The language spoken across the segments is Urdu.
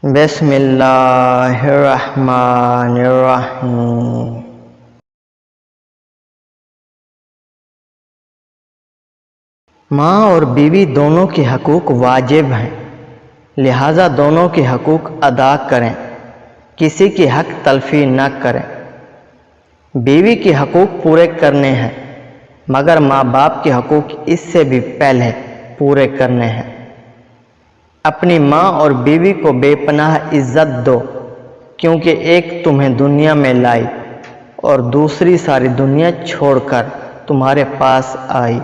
بسم اللہ الرحمن الرحیم۔ ماں اور بیوی دونوں کے حقوق واجب ہیں، لہذا دونوں کے حقوق ادا کریں، کسی کی حق تلفی نہ کریں۔ بیوی کے حقوق پورے کرنے ہیں، مگر ماں باپ کے حقوق اس سے بھی پہلے پورے کرنے ہیں۔ اپنی ماں اور بیوی کو بے پناہ عزت دو، کیونکہ ایک تمہیں دنیا میں لائی اور دوسری ساری دنیا چھوڑ کر تمہارے پاس آئی۔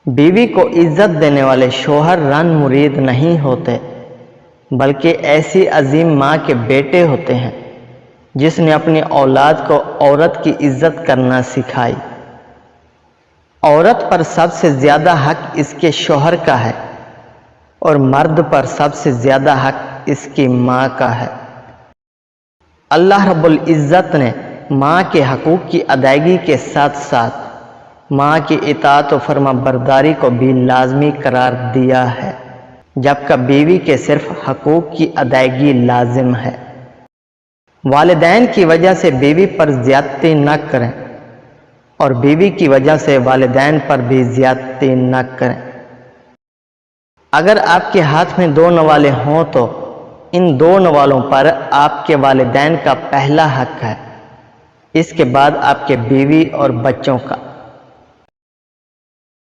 بیوی کو عزت دینے والے شوہر رن مرید نہیں ہوتے، بلکہ ایسی عظیم ماں کے بیٹے ہوتے ہیں جس نے اپنی اولاد کو عورت کی عزت کرنا سکھائی۔ عورت پر سب سے زیادہ حق اس کے شوہر کا ہے اور مرد پر سب سے زیادہ حق اس کی ماں کا ہے۔ اللہ رب العزت نے ماں کے حقوق کی ادائیگی کے ساتھ ساتھ ماں کی اطاعت و فرما برداری کو بھی لازمی قرار دیا ہے، جبکہ بیوی کے صرف حقوق کی ادائیگی لازم ہے۔ والدین کی وجہ سے بیوی پر زیادتی نہ کریں اور بیوی کی وجہ سے والدین پر بھی زیادتی نہ کریں۔ اگر آپ کے ہاتھ میں 2 نوالے ہوں تو ان 2 نوالوں پر آپ کے والدین کا پہلا حق ہے، اس کے بعد آپ کے بیوی اور بچوں کا۔